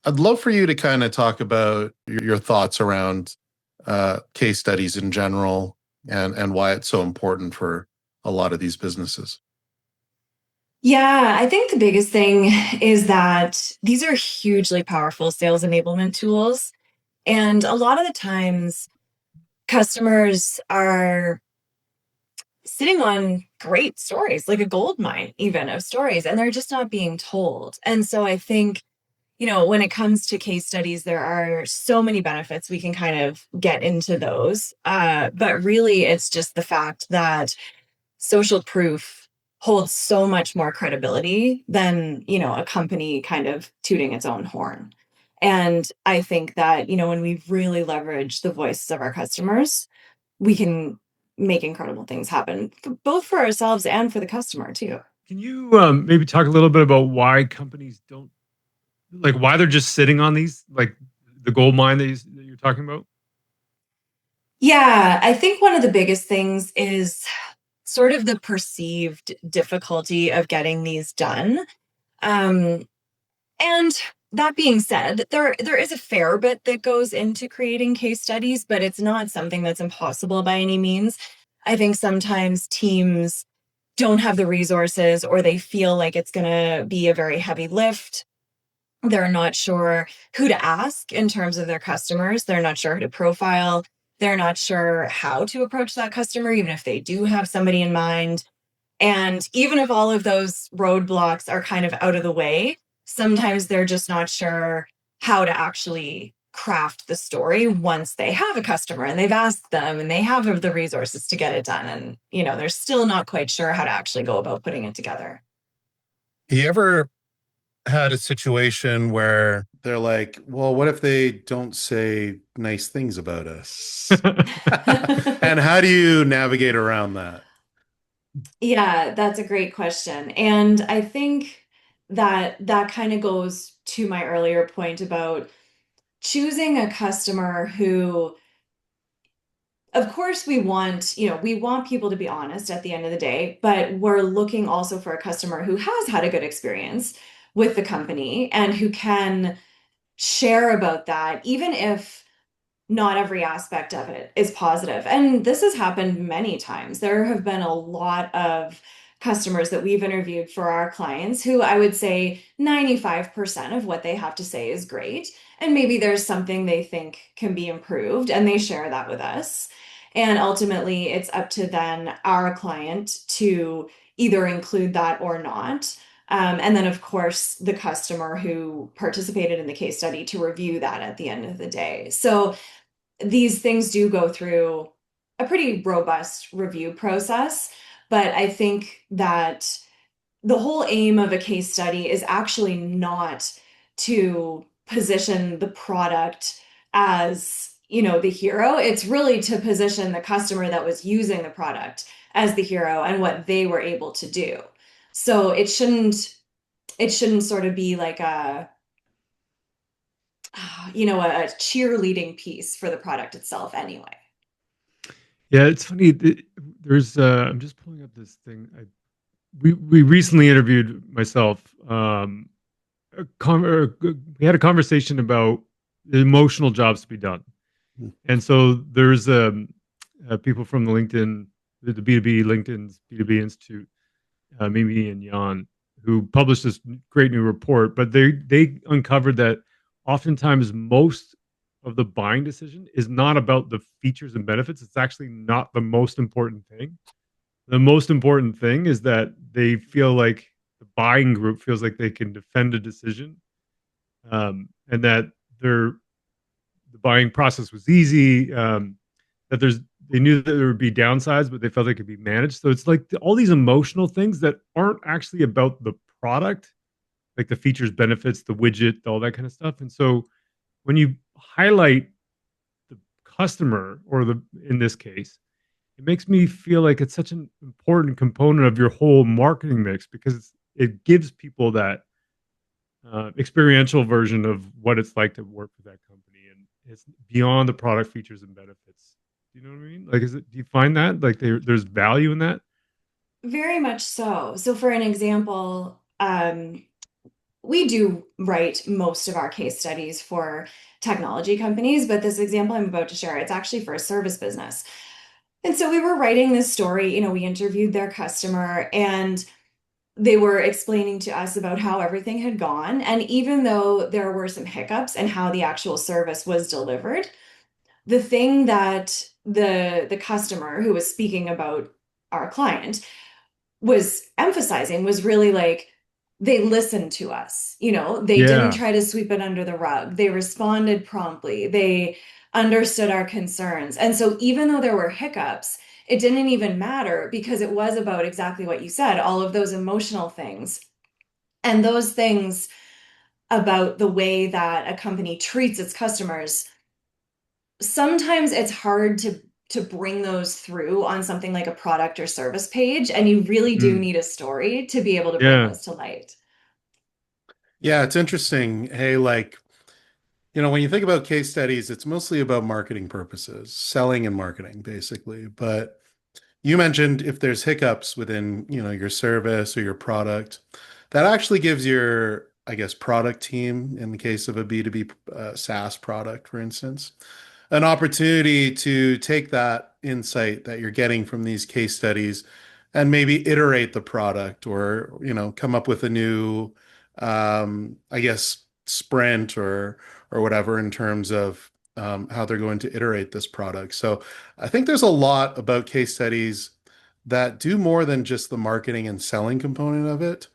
I'd love for you to kind of talk about your thoughts around case studies in general and why it's so important for a lot of these businesses. Yeah, I think the biggest thing is that these are hugely powerful sales enablement tools. And a lot of the times, customers are sitting on great stories, like a gold mine, even of stories, and they're just not being told. And so I think, when it comes to case studies, there are so many benefits. We can kind of get into those. But really, it's just the fact that social proof holds so much more credibility than, a company kind of tooting its own horn. And I think that, when we really leverage the voices of our customers, we can make incredible things happen, both for ourselves and for the customer too. Can you maybe talk a little bit about why companies don't like why they're just sitting on these, like the gold mine that you're talking about? Yeah, I think one of the biggest things is sort of the perceived difficulty of getting these done. Um, And that being said, there is a fair bit that goes into creating case studies, but it's not something that's impossible by any means. I think sometimes teams don't have the resources or they feel like it's going to be a very heavy lift. They're not sure who to ask in terms of their customers. They're not sure who to profile. They're not sure how to approach that customer, even if they do have somebody in mind. And even if all of those roadblocks are kind of out of the way, sometimes they're just not sure how to actually craft the story once they have a customer and they've asked them and they have the resources to get it done. And, they're still not quite sure how to actually go about putting it together. You ever had a situation where they're like, well, what if they don't say nice things about us? And how do you navigate around that? Yeah, that's a great question. And I think that that kind of goes to my earlier point about choosing a customer who, of course, we want people to be honest at the end of the day, but we're looking also for a customer who has had a good experience with the company and who can share about that, even if not every aspect of it is positive. And this has happened many times. There have been a lot of customers that we've interviewed for our clients who I would say 95% of what they have to say is great. And maybe there's something they think can be improved, and they share that with us. And ultimately, it's up to then our client to either include that or not. And then, of course, the customer who participated in the case study to review that at the end of the day. So these things do go through a pretty robust review process, but I think that the whole aim of a case study is actually not to position the product as, the hero. It's really to position the customer that was using the product as the hero and what they were able to do. So it shouldn't sort of be like a cheerleading piece for the product itself anyway. Yeah, it's funny. There's I'm just pulling up this thing. We recently interviewed myself. We had a conversation about the emotional jobs to be done, and so there's people from the LinkedIn, the B2B LinkedIn's B2B Institute, Mimi and Jan, who published this great new report. But they uncovered that oftentimes most of the buying decision is not about the features and benefits. It's actually not the most important thing. The most important thing is that they feel like the buying group feels like they can defend a decision, and that their the buying process was easy. That they knew that there would be downsides, but they felt they could be managed. So it's like all these emotional things that aren't actually about the product, like the features, benefits, the widget, all that kind of stuff. And so when you highlight the customer, or the in this case, it makes me feel like it's such an important component of your whole marketing mix, because it gives people that experiential version of what it's like to work for that company, and it's beyond the product features and benefits. Do you know what I mean? Like, do you find that like there's value in that? Very much so. So for an example, we do write most of our case studies for technology companies, but this example I'm about to share, it's actually for a service business. And so we were writing this story, we interviewed their customer and they were explaining to us about how everything had gone. And even though there were some hiccups in how the actual service was delivered, the thing that the customer who was speaking about our client was emphasizing was really like they listened to us. They didn't Yeah. try to sweep it under the rug. They responded promptly. They understood our concerns. And so even though there were hiccups, it didn't even matter because it was about exactly what you said, all of those emotional things. And those things about the way that a company treats its customers, sometimes it's hard to bring those through on something like a product or service page, and you really do Mm. need a story to be able to bring Yeah. those to light. Yeah, it's interesting. Hey, like, when you think about case studies, it's mostly about marketing purposes, selling and marketing, basically. But you mentioned if there's hiccups within, your service or your product, that actually gives your, I guess, product team, in the case of a B2B SaaS product, for instance, an opportunity to take that insight that you're getting from these case studies and maybe iterate the product or, come up with a new, I guess, sprint or whatever in terms of how they're going to iterate this product. So I think there's a lot about case studies that do more than just the marketing and selling component of it,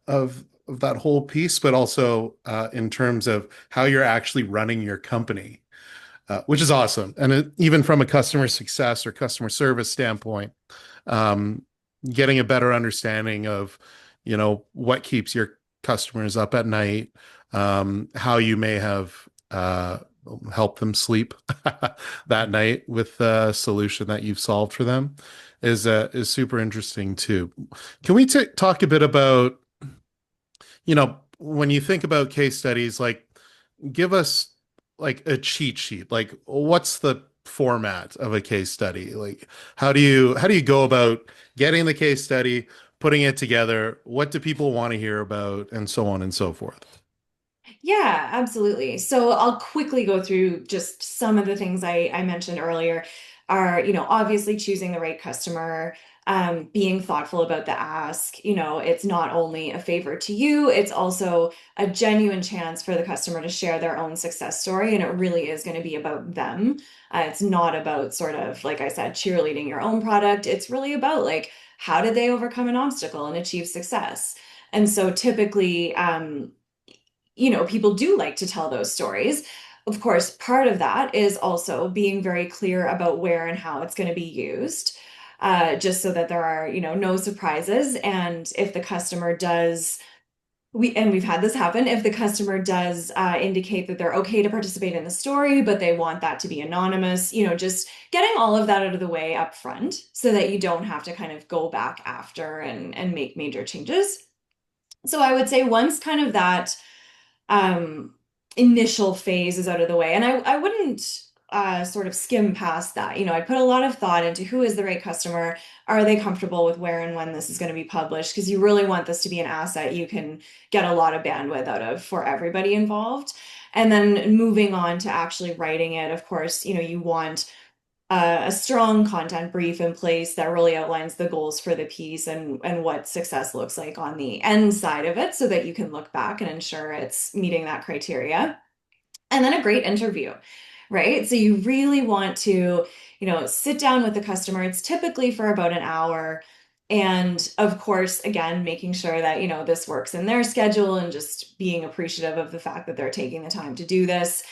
of that whole piece, but also in terms of how you're actually running your company, which is awesome. And even from a customer success or customer service standpoint, um, getting a better understanding of, what keeps your customers up at night, how you may have helped them sleep that night with a solution that you've solved for them is super interesting too. Can we talk a bit about, when you think about case studies, like give us like a cheat sheet. Like what's the format of a case study? Like how do you go about getting the case study, putting it together? What do people want to hear about and so on and so forth? Yeah, absolutely. So I'll quickly go through just some of the things I mentioned earlier are, obviously choosing the right customer, being thoughtful about the ask. It's not only a favor to you, it's also a genuine chance for the customer to share their own success story. And it really is going to be about them. It's not about sort of, like I said, cheerleading your own product. It's really about like, how did they overcome an obstacle and achieve success? And so typically, people do like to tell those stories. Of course, part of that is also being very clear about where and how it's going to be used, just so that there are, no surprises. And if the customer does, we've had this happen, if the customer does indicate that they're okay to participate in the story, but they want that to be anonymous, just getting all of that out of the way up front so that you don't have to kind of go back after and make major changes. So I would say once kind of that um, initial phase is out of the way. And I wouldn't sort of skim past that. I put a lot of thought into who is the right customer. Are they comfortable with where and when this is going to be published? Because you really want this to be an asset you can get a lot of bandwidth out of for everybody involved. And then moving on to actually writing it, of course, you want a strong content brief in place that really outlines the goals for the piece and what success looks like on the end side of it so that you can look back and ensure it's meeting that criteria. And then a great interview, right? So you really want to, sit down with the customer. It's typically for about an hour. And of course, again, making sure that, this works in their schedule and just being appreciative of the fact that they're taking the time to do this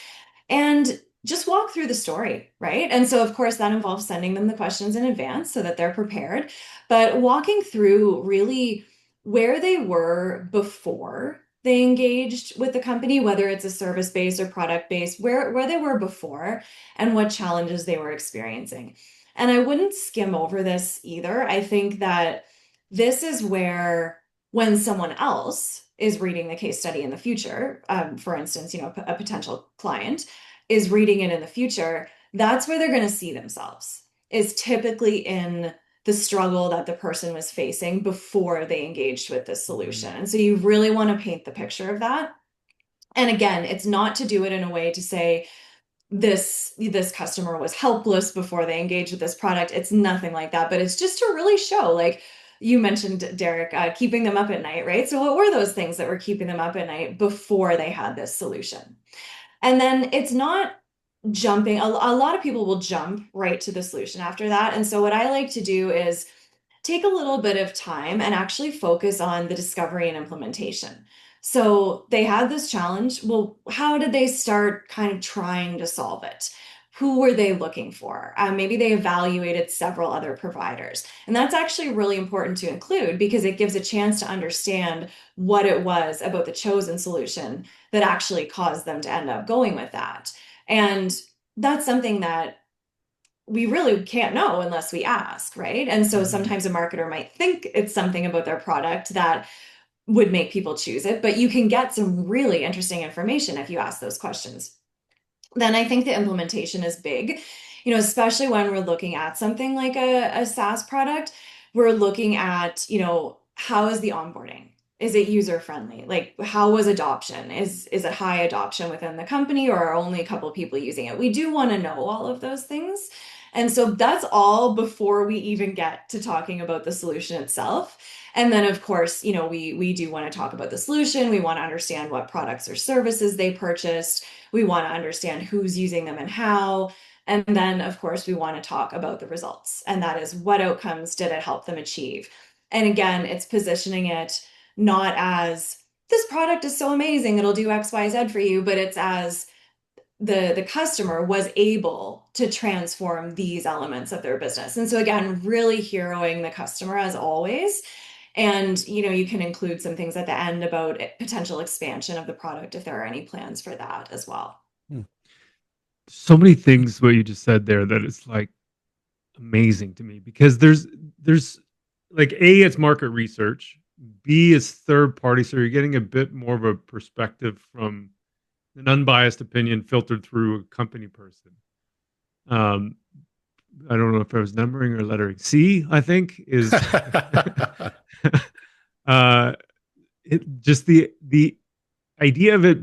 and just walk through the story, right? And so, of course, that involves sending them the questions in advance so that they're prepared, but walking through really where they were before they engaged with the company, whether it's a service based or product based, where they were before and what challenges they were experiencing. And I wouldn't skim over this either. I think that this is where when someone else is reading the case study in the future, for instance, a potential client is reading it in the future, that's where they're going to see themselves, is typically in the struggle that the person was facing before they engaged with the solution. And so you really want to paint the picture of that. And again, it's not to do it in a way to say this customer was helpless before they engaged with this product. It's nothing like that, but it's just to really show, like you mentioned, Derek, keeping them up at night, right? So what were those things that were keeping them up at night before they had this solution? And then it's not jumping. A lot of people will jump right to the solution after that. And so what I like to do is take a little bit of time and actually focus on the discovery and implementation. So they had this challenge. Well, how did they start kind of trying to solve it? Who were they looking for? Maybe they evaluated several other providers. And that's actually really important to include because it gives a chance to understand what it was about the chosen solution that actually caused them to end up going with that. And that's something that we really can't know unless we ask, right? And so sometimes a marketer might think it's something about their product that would make people choose it, but you can get some really interesting information if you ask those questions. Then I think the implementation is big, especially when we're looking at something like a SaaS product. We're looking at, how is the onboarding? Is it user friendly? Like, how was adoption? Is it high adoption within the company, or are only a couple of people using it? We do want to know all of those things. And so that's all before we even get to talking about the solution itself. And then, of course, we do want to talk about the solution. We want to understand what products or services they purchased. We want to understand who's using them and how. And then, of course, we want to talk about the results. And that is, what outcomes did it help them achieve? And again, it's positioning it not as this product is so amazing, it'll do X, Y, Z for you, but it's as the customer was able to transform these elements of their business. And so again, really heroing the customer as always. And you can include some things at the end about potential expansion of the product if there are any plans for that as well. So many things what you just said there that is like amazing to me, because there's like, A, it's market research, B, it's third party, so you're getting a bit more of a perspective from an unbiased opinion filtered through a company person. um I don't know if I was numbering or lettering. C, I think, is uh just the idea of it,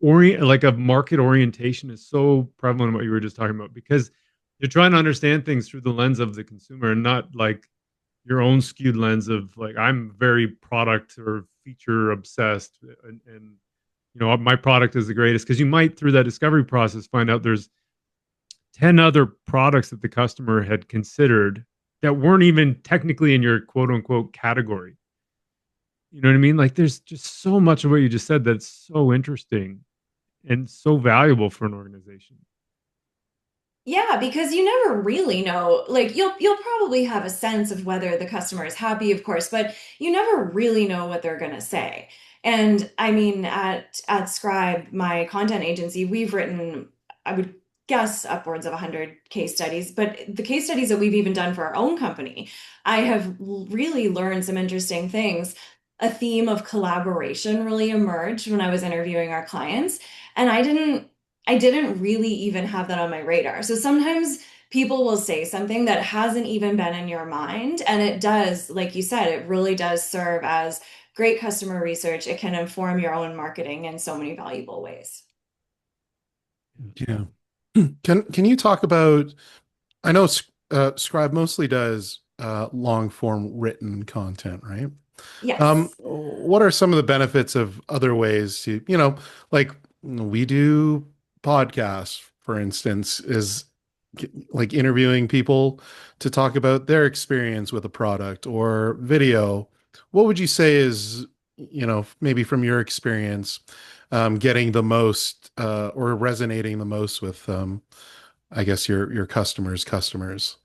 like a market orientation, is so prevalent in what you were just talking about, because you're trying to understand things through the lens of the consumer and not like your own skewed lens of like, I'm very product or feature obsessed, and my product is the greatest, because you might, through that discovery process, find out there's 10 other products that the customer had considered that weren't even technically in your quote unquote category. You know what I mean? Like, there's just so much of what you just said that's so interesting and so valuable for an organization. Yeah, because you never really know. Like, you'll probably have a sense of whether the customer is happy, of course, but you never really know what they're going to say. And I mean, at Scribe, my content agency, we've written, I would guess, upwards of 100 case studies, but the case studies that we've even done for our own company, I have really learned some interesting things. A theme of collaboration really emerged when I was interviewing our clients, and I didn't really even have that on my radar. So sometimes people will say something that hasn't even been in your mind. And it does, like you said, it really does serve as great customer research. It can inform your own marketing in so many valuable ways. Yeah. Can you talk about, I know Scribe mostly does long form written content, right? Yes. What are some of the benefits of other ways to, like we do podcasts, for instance, is like interviewing people to talk about their experience with a product, or video. What would you say is, maybe from your experience, getting the most or resonating the most with, I guess, your customers?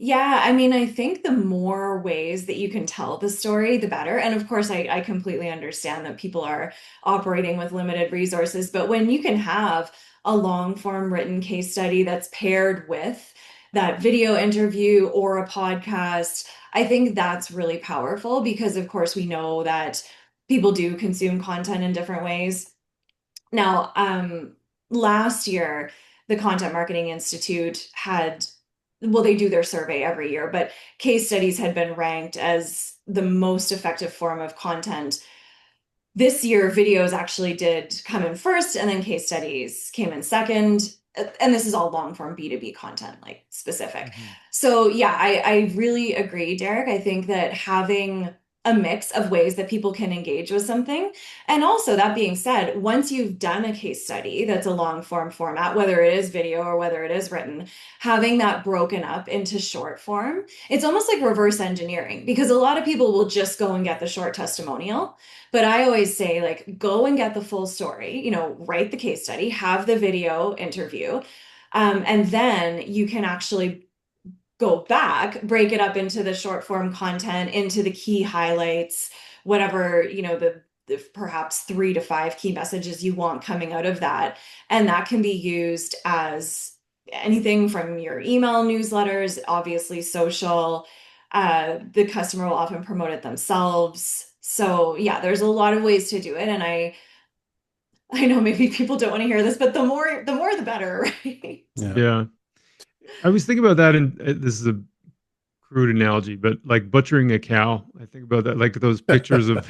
Yeah, I mean, I think the more ways that you can tell the story, the better. And of course, I completely understand that people are operating with limited resources, but when you can have a long form written case study that's paired with that video interview or a podcast, I think that's really powerful because, of course, we know that people do consume content in different ways. Now, last year, the Content Marketing Institute had well, they do their survey every year, but case studies had been ranked as the most effective form of content. This year, videos actually did come in first, and then case studies came in second. And this is all long form B2B content, like specific. Mhm. So, yeah, I really agree, Derek. I think that having a mix of ways that people can engage with something. And also, that being said, once you've done a case study that's a long form format, whether it is video or whether it is written, having that broken up into short form, it's almost like reverse engineering because a lot of people will just go and get the short testimonial. But I always say, like, go and get the full story, write the case study, have the video interview, and then you can actually go back, break it up into the short form content, into the key highlights, whatever, the perhaps 3 to 5 key messages you want coming out of that. And that can be used as anything from your email newsletters, obviously social. The customer will often promote it themselves. So yeah, there's a lot of ways to do it. And I know maybe people don't want to hear this, but the more the better, right? Yeah. Yeah. I was thinking about that, and this is a crude analogy, but like butchering a cow. I think about that, like those pictures of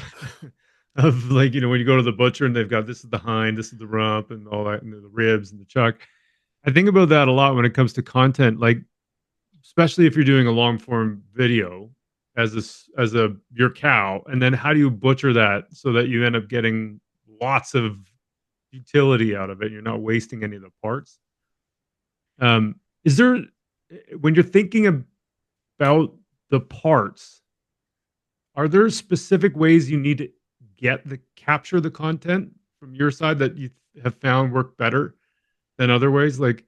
of like, when you go to the butcher and they've got this is the hind, this is the rump, and all that, and the ribs and the chuck. I think about that a lot when it comes to content, like especially if you're doing a long form video as a your cow, and then how do you butcher that so that you end up getting lots of utility out of it? You're not wasting any of the parts. Is there when you're thinking about the parts, are there specific ways you need to capture the content from your side that you have found work better than other ways? Like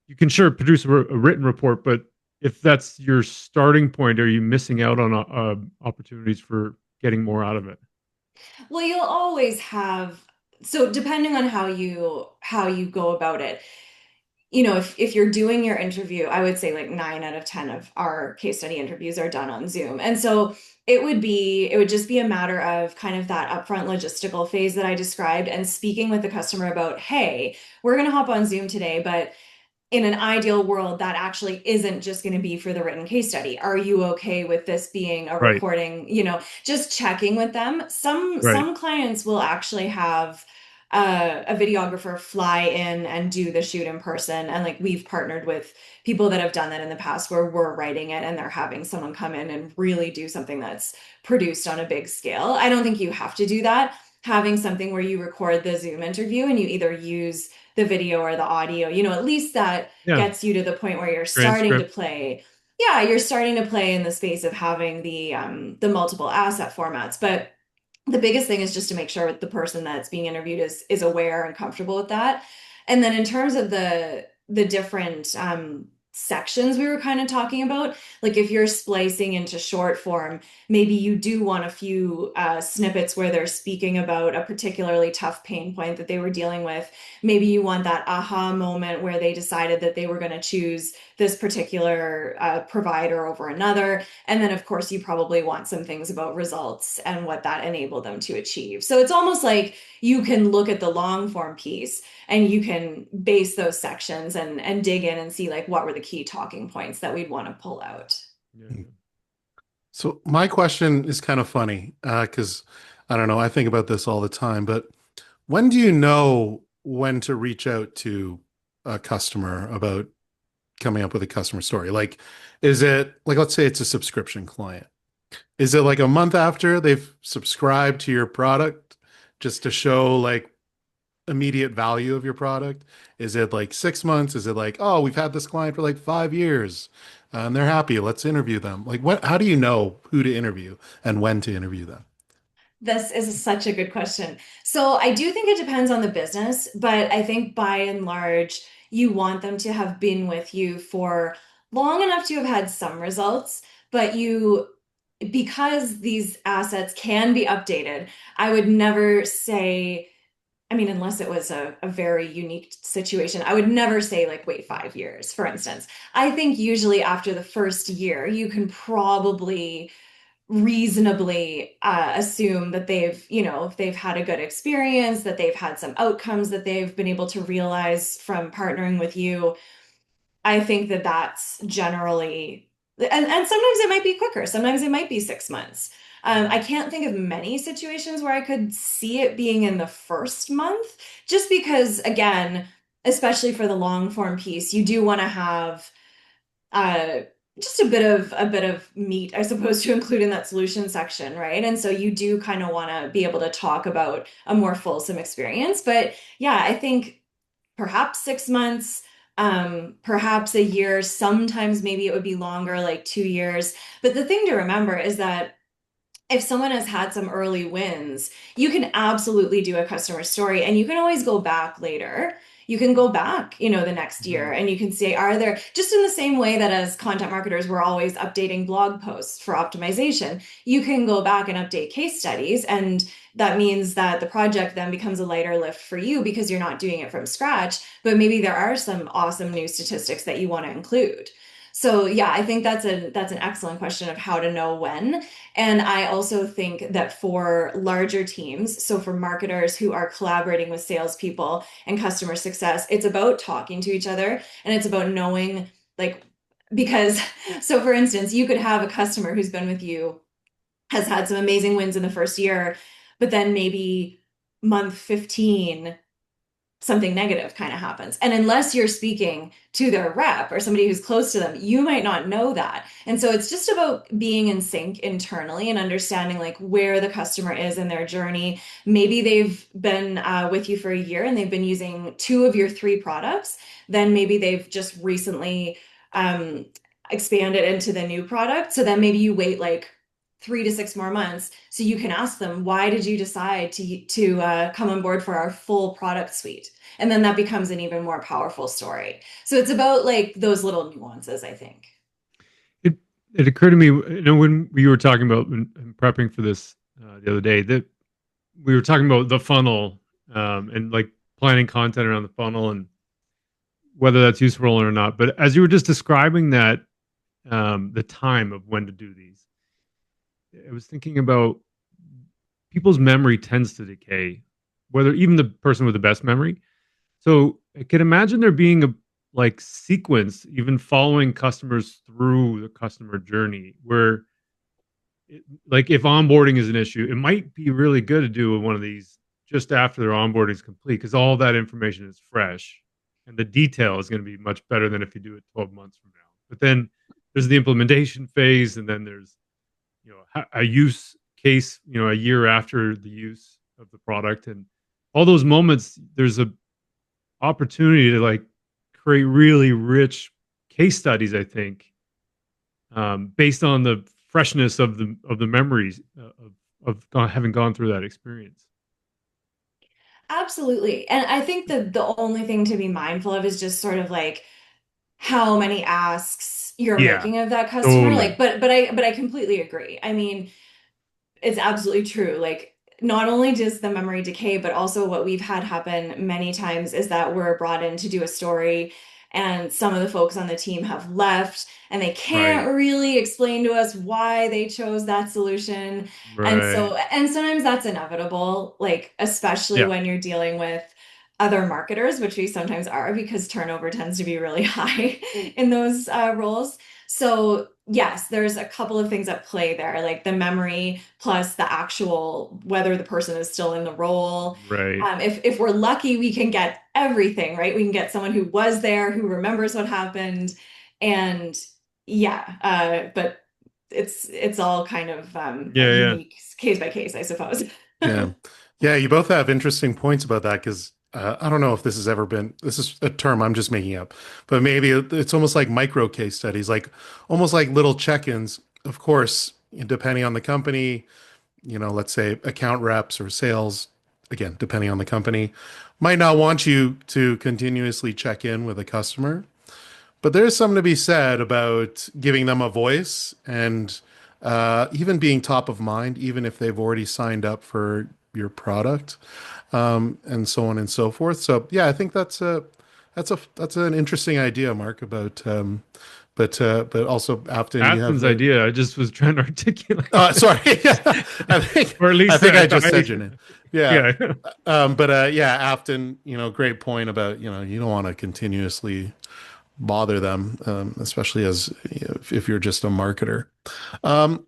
you can sure produce a written report, but if that's your starting point, are you missing out on opportunities for getting more out of it? Well, you'll always have, so depending on how you go about it, if you're doing your interview, I would say like 9 out of 10 of our case study interviews are done on Zoom. And so it would just be a matter of kind of that upfront logistical phase that I described and speaking with the customer about, hey, we're going to hop on Zoom today, but in an ideal world, that actually isn't just going to be for the written case study. Are you okay with this being a Right, recording? Just checking with them. Some right. some clients will actually have a videographer fly in and do the shoot in person. And like we've partnered with people that have done that in the past where we're writing it and they're having someone come in and really do something that's produced on a big scale. I don't think you have to do that. Having something where you record the Zoom interview and you either use the video or the audio, at least that Yeah, gets you to the point where you're starting to transcript. play. Yeah, you're starting to play in the space of having the multiple asset formats. But the biggest thing is just to make sure the person that's being interviewed is aware and comfortable with that. And then in terms of the different sections we were kind of talking about, like if you're splicing into short form, maybe you do want a few snippets where they're speaking about a particularly tough pain point that they were dealing with. Maybe you want that aha moment where they decided that they were going to choose this particular provider over another. And then, of course, you probably want some things about results and what that enabled them to achieve. So it's almost like you can look at the long form piece and you can base those sections and dig in and see like what were the key talking points that we'd want to pull out. Yeah, So my question is kind of funny because I don't know, I think about this all the time, but when do you know when to reach out to a customer about coming up with a customer story? Like, is it like, let's say it's a subscription client. Is it like a month after they've subscribed to your product just to show like immediate value of your product? Is it like 6 months? Is it like, oh, we've had this client for like 5 years and they're happy. Let's interview them. Like, what, how do you know who to interview and when to interview them? This is such a good question. So I do think it depends on the business, but I think by and large, you want them to have been with you for long enough to have had some results, but because these assets can be updated, I would never say, I mean, unless it was a very unique situation, I would never say, like, wait 5 years, for instance. I think usually after the first year, you can probably reasonably assume that if they've had a good experience, that they've had some outcomes that they've been able to realize from partnering with you. I think that that's generally, and sometimes it might be quicker. Sometimes it might be 6 months. I can't think of many situations where I could see it being in the first month, just because, again, especially for the long form piece, you do want to have uh, just a bit of meat, I suppose, to include in that solution section, right? And so you do kind of want to be able to talk about a more fulsome experience. But yeah, I think perhaps 6 months, perhaps a year, sometimes maybe it would be longer, like 2 years. But the thing to remember is that if someone has had some early wins, you can absolutely do a customer story and you can always go back later. You can go back, the next year and you can say, are there, just in the same way that as content marketers, we're always updating blog posts for optimization, you can go back and update case studies. And that means that the project then becomes a lighter lift for you because you're not doing it from scratch, but maybe there are some awesome new statistics that you want to include. So yeah, I think that's an excellent question of how to know when. And I also think that for larger teams, so for marketers who are collaborating with salespeople and customer success, it's about talking to each other and it's about knowing, like, because, so for instance, you could have a customer who's been with you, has had some amazing wins in the first year, but then maybe month 15, something negative kind of happens. And unless you're speaking to their rep or somebody who's close to them, you might not know that. And so it's just about being in sync internally and understanding like where the customer is in their journey. Maybe they've been with you for a year and they've been using 2 of your 3 products. Then maybe they've just recently expanded into the new product. So then maybe you wait like 3 to 6 more months so you can ask them, why did you decide to come on board for our full product suite? And then that becomes an even more powerful story. So it's about like those little nuances, I think. It occurred to me, when we were talking about prepping for this the other day, that we were talking about the funnel and like planning content around the funnel and whether that's useful or not. But as you were just describing that, the time of when to do these, I was thinking about people's memory tends to decay, whether even the person with the best memory. So I can imagine there being a like sequence, even following customers through the customer journey, where like if onboarding is an issue, it might be really good to do one of these just after their onboarding is complete because all that information is fresh and the detail is going to be much better than if you do it 12 months from now. But then there's the implementation phase, and then there's a use case, a year after the use of the product, and all those moments. There's a opportunity to like create really rich case studies, I think, based on the freshness of the memories having gone through that experience. Absolutely. And I think the only thing to be mindful of is just sort of like how many asks you're Yeah, making of that customer. totally. Like, but I completely agree. I mean, it's absolutely true. Like, not only does the memory decay, but also what we've had happen many times is that we're brought in to do a story, and some of the folks on the team have left, and they Right, can't really explain to us why they chose that solution. right. And sometimes that's inevitable, like, especially Yeah, when you're dealing with other marketers, which we sometimes are because turnover tends to be really high in those roles. So yes, there's a couple of things at play there, like the memory plus the actual whether the person is still in the role. right. If we're lucky, we can get everything, right? We can get someone who was there, who remembers what happened, and yeah. But it's all kind of a Yeah, yeah. unique case by case, I suppose. Yeah. Yeah, you both have interesting points about that because I don't know if this has ever been, this is a term I'm just making up, but maybe it's almost like micro case studies, like almost like little check-ins. Of course, depending on the company, let's say account reps or sales, again, depending on the company, might not want you to continuously check in with a customer. But there's something to be said about giving them a voice and even being top of mind, even if they've already signed up for your product, and so on and so forth. So yeah, I think that's an interesting idea, Mark. About but also Afton, you have Afton's idea. I just was trying to articulate, sorry, I think or at I least think I just said your name. Yeah, yeah. but yeah, Afton, great point about you don't want to continuously bother them, especially as if you're just a marketer. Um,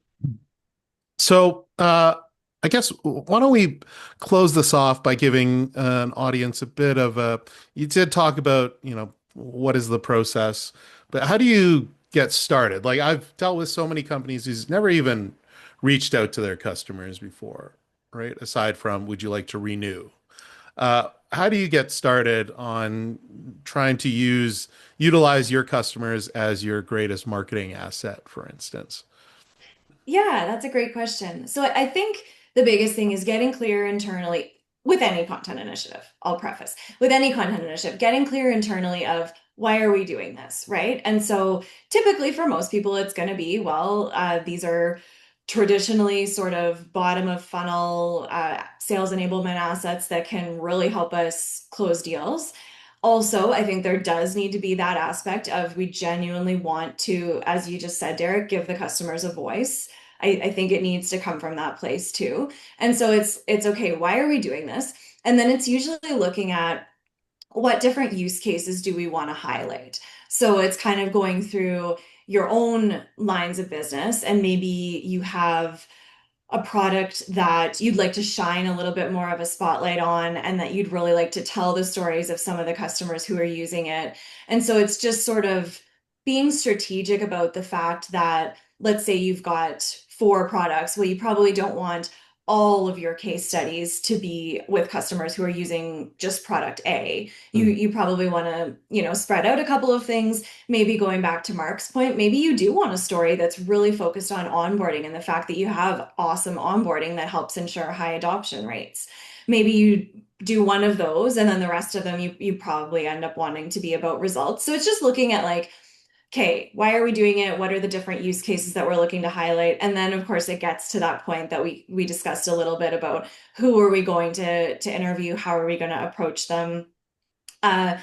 so I guess why don't we close this off by giving an audience a bit of a, you did talk about, what is the process, but how do you get started? Like I've dealt with so many companies who's never even reached out to their customers before, right? Aside from, would you like to renew? How do you get started on trying to utilize your customers as your greatest marketing asset, for instance? Yeah, that's a great question. So I think the biggest thing is getting clear internally with any content initiative. I'll preface with any content initiative, getting clear internally of why are we doing this, right? And so typically for most people, it's going to be, well, these are traditionally sort of bottom of funnel sales enablement assets that can really help us close deals. Also, I think there does need to be that aspect of we genuinely want to, as you just said, Derek, give the customers a voice. I think it needs to come from that place too. And so it's okay, why are we doing this? And then it's usually looking at what different use cases do we want to highlight. So it's kind of going through your own lines of business, and maybe you have a product that you'd like to shine a little bit more of a spotlight on, and that you'd really like to tell the stories of some of the customers who are using it. And so it's just sort of being strategic about the fact that, let's say you've got four products. Well, you probably don't want all of your case studies to be with customers who are using just product A. You probably want to, spread out a couple of things. Maybe going back to Mark's point, maybe you do want a story that's really focused on onboarding and the fact that you have awesome onboarding that helps ensure high adoption rates. Maybe you do one of those, and then the rest of them you probably end up wanting to be about results. So it's just looking at like, okay, why are we doing it? What are the different use cases that we're looking to highlight? And then of course it gets to that point that we discussed a little bit about who are we going to interview, how are we going to approach them? Uh,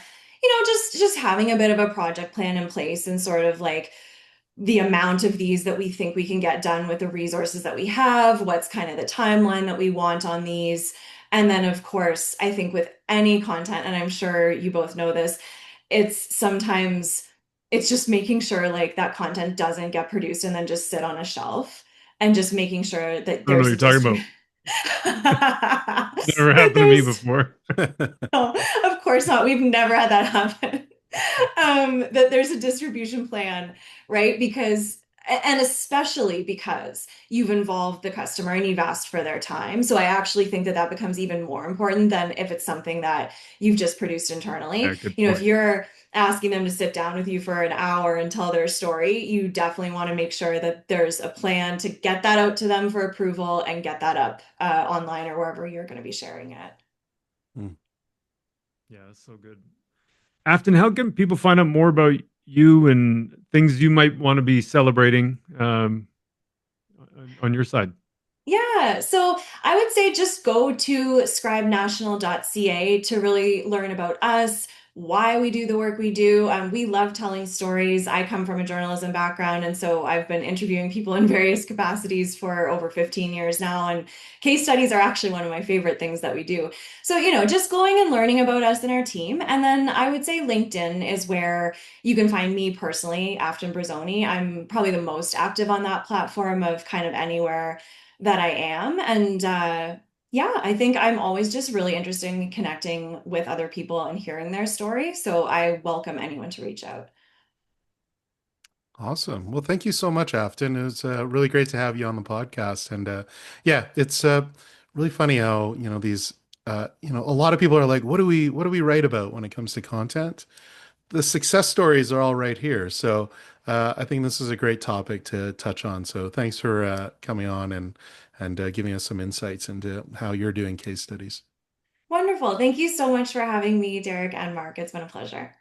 just having a bit of a project plan in place, and sort of like the amount of these that we think we can get done with the resources that we have, what's kind of the timeline that we want on these. And then of course, I think with any content, and I'm sure you both know this, it's sometimes it's just making sure like that content doesn't get produced and then just sit on a shelf, and just making sure that I don't know what there's you're a talking distribution. about. Never happened to me There's before. no, of course not. We've never had that happen. That there's a distribution plan, right? Because, and especially because you've involved the customer and you've asked for their time. So I actually think that that becomes even more important than if it's something that you've just produced Yeah, internally. good If point. you're asking them to sit down with you for an hour and tell their story, you definitely want to make sure that there's a plan to get that out to them for approval and get that up online or wherever you're going to be sharing it. Mm. Yeah, that's so good. Afton, how can people find out more about you and things you might want to be celebrating on your side? Yeah, so I would say just go to scribenational.ca to really learn about us, why we do the work we do. We love telling stories. I come from a journalism background, and so I've been interviewing people in various capacities for over 15 years now. And case studies are actually one of my favorite things that we do. So, just going and learning about us and our team. And then I would say LinkedIn is where you can find me personally, Afton Brazzoni. I'm probably the most active on that platform of kind of anywhere that I am. And yeah, I think I'm always just really interested in connecting with other people and hearing their story. So I welcome anyone to reach out. Awesome. Well, thank you so much, Afton. It was really great to have you on the podcast. And yeah, it's really funny how, a lot of people are like, what do we write about when it comes to content? The success stories are all right here. So I think this is a great topic to touch on. So thanks for coming on and giving us some insights into how you're doing case studies. Wonderful. Thank you so much for having me, Derek and Mark. It's been a pleasure.